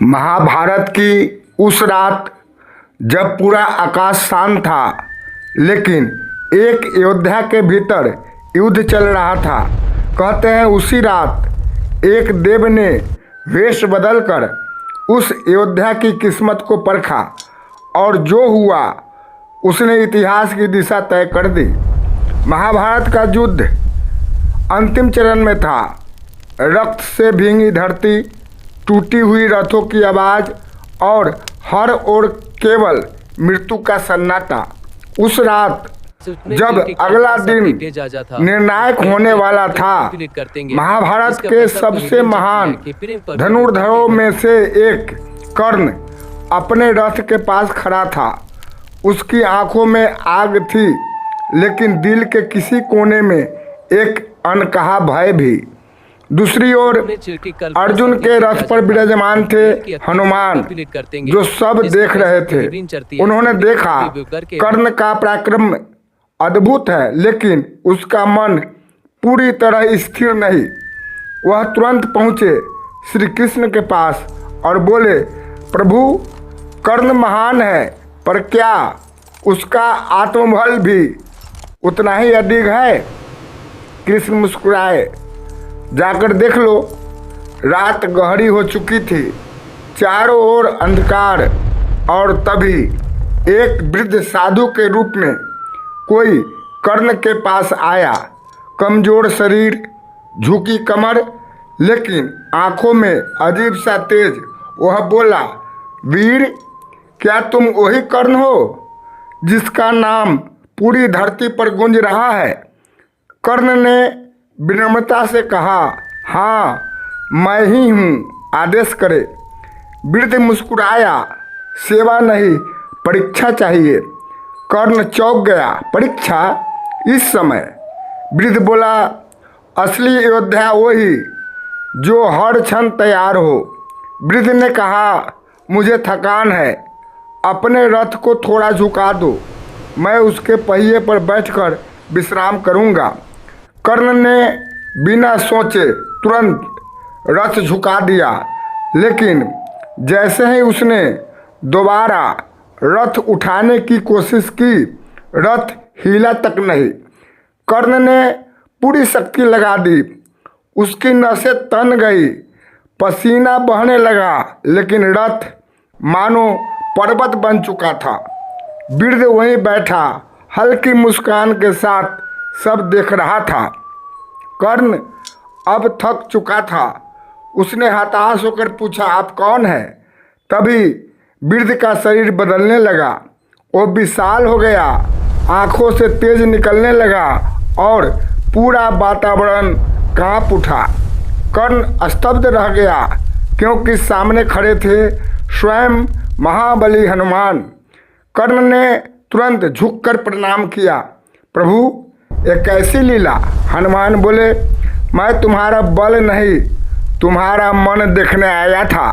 महाभारत की उस रात जब पूरा आकाश शांत था, लेकिन एक अयोध्या के भीतर युद्ध चल रहा था। कहते हैं उसी रात एक देव ने वेश बदलकर उस अयोध्या की किस्मत को परखा और जो हुआ उसने इतिहास की दिशा तय कर दी। महाभारत का युद्ध अंतिम चरण में था। रक्त से भींगी धरती, टूटी हुई रथों की आवाज़ और हर ओर केवल मृत्यु का सन्नाटा। उस रात जब अगला दिन निर्णायक होने वाला था, महाभारत के सबसे महान धनुर्धरों में से एक कर्ण अपने रथ के पास खड़ा था। उसकी आंखों में आग थी, लेकिन दिल के किसी कोने में एक अनकहा भय भी। दूसरी ओर अर्जुन के रथ पर विराजमान थे हनुमान, जो सब देख रहे थे। उन्होंने देखा कर्ण का पराक्रम अद्भुत है, लेकिन उसका मन पूरी तरह स्थिर नहीं। वह तुरंत पहुँचे श्री कृष्ण के पास और बोले, प्रभु, कर्ण महान है, पर क्या उसका आत्मबल भी उतना ही अधिक है? कृष्ण मुस्कुराए, जाकर देख लो। रात गहरी हो चुकी थी, चारों ओर अंधकार, और तभी एक वृद्ध साधु के रूप में कोई कर्ण के पास आया। कमजोर शरीर, झुकी कमर, लेकिन आंखों में अजीब सा तेज। वह बोला, वीर, क्या तुम वही कर्ण हो जिसका नाम पूरी धरती पर गूंज रहा है? कर्ण ने विनम्रता से कहा, हाँ, मैं ही हूँ, आदेश करे। वृद्ध मुस्कुराया, सेवा नहीं, परीक्षा चाहिए। कर्ण चौंक गया, परीक्षा? इस समय? वृद्ध बोला, असली अयोध्या वही जो हर क्षण तैयार हो। वृद्ध ने कहा, मुझे थकान है, अपने रथ को थोड़ा झुका दो, मैं उसके पहिए पर बैठकर विश्राम करूँगा। कर्ण ने बिना सोचे तुरंत रथ झुका दिया, लेकिन जैसे ही उसने दोबारा रथ उठाने की कोशिश की, रथ हिला तक नहीं। कर्ण ने पूरी शक्ति लगा दी, उसकी नसें तन गई, पसीना बहने लगा, लेकिन रथ मानो पर्वत बन चुका था। वृद्ध वहीं बैठा हल्की मुस्कान के साथ सब देख रहा था। कर्ण अब थक चुका था। उसने हताश होकर पूछा, आप कौन हैं? तभी वृद्ध का शरीर बदलने लगा। वो विशाल हो गया, आंखों से तेज निकलने लगा और पूरा वातावरण कांप उठा। कर्ण स्तब्ध रह गया, क्योंकि सामने खड़े थे स्वयं महाबली हनुमान। कर्ण ने तुरंत झुककर प्रणाम किया। प्रभु, ये कैसी लीला? हनुमान बोले, मैं तुम्हारा बल नहीं, तुम्हारा मन देखने आया था।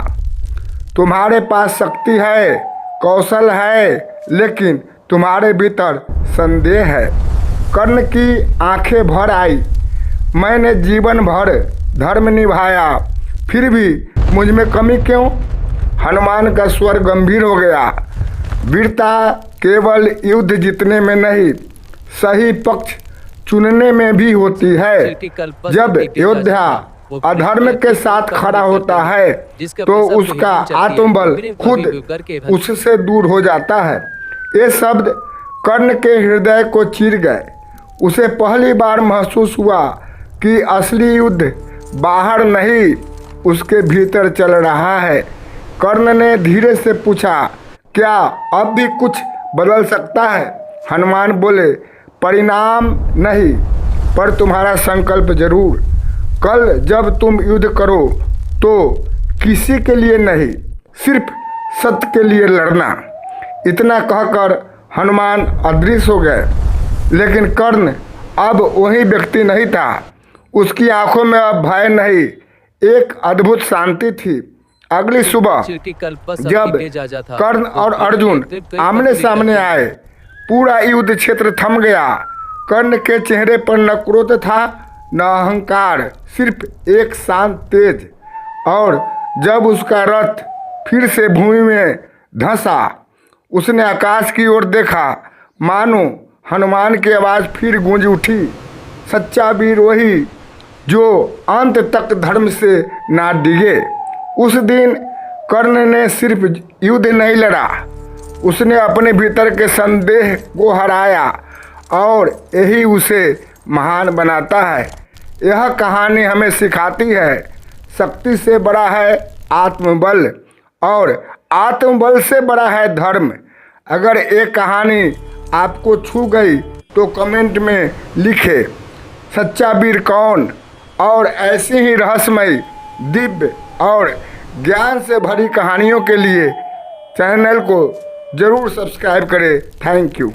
तुम्हारे पास शक्ति है, कौशल है, लेकिन तुम्हारे भीतर संदेह है। कर्ण की आंखें भर आई। मैंने जीवन भर धर्म निभाया, फिर भी मुझ में कमी क्यों? हनुमान का स्वर गंभीर हो गया। वीरता केवल युद्ध जीतने में नहीं, सही पक्ष चुनने में भी होती है। जब योद्धा अधर्म के साथ खड़ा होता है, तो उसका आत्मबल खुद उससे दूर हो जाता है। ये शब्द कर्ण के हृदय को चीर गए। उसे पहली बार महसूस हुआ कि असली युद्ध बाहर नहीं, उसके भीतर चल रहा है। कर्ण ने धीरे से पूछा, क्या अब भी कुछ बदल सकता है? हनुमान बोले, परिणाम नहीं, पर तुम्हारा संकल्प जरूर। कल जब तुम युद्ध करो तो किसी के लिए नहीं, सिर्फ सत्य के लिए लड़ना। इतना कहकर हनुमान अदृश्य हो गए। लेकिन कर्ण अब वही व्यक्ति नहीं था। उसकी आंखों में अब भय नहीं, एक अद्भुत शांति थी। अगली सुबह जब कर्ण और अर्जुन आमने सामने आए, पूरा युद्ध क्षेत्र थम गया। कर्ण के चेहरे पर न क्रोध था, न अहंकार, सिर्फ एक शांत तेज। और जब उसका रथ फिर से भूमि में धंसा। उसने आकाश की ओर देखा, मानो हनुमान की आवाज़ फिर गूंज उठी। सच्चा वीर वही जो अंत तक धर्म से ना डिगे। उस दिन कर्ण ने सिर्फ युद्ध नहीं लड़ा, उसने अपने भीतर के संदेह को हराया और यही उसे महान बनाता है। यह कहानी हमें सिखाती है, शक्ति से बड़ा है आत्मबल और आत्मबल से बड़ा है धर्म। अगर एक कहानी आपको छू गई तो कमेंट में लिखें सच्चा वीर कौन, और ऐसी ही रहस्यमय, दिव्य और ज्ञान से भरी कहानियों के लिए चैनल को ज़रूर सब्सक्राइब करें। Thank you.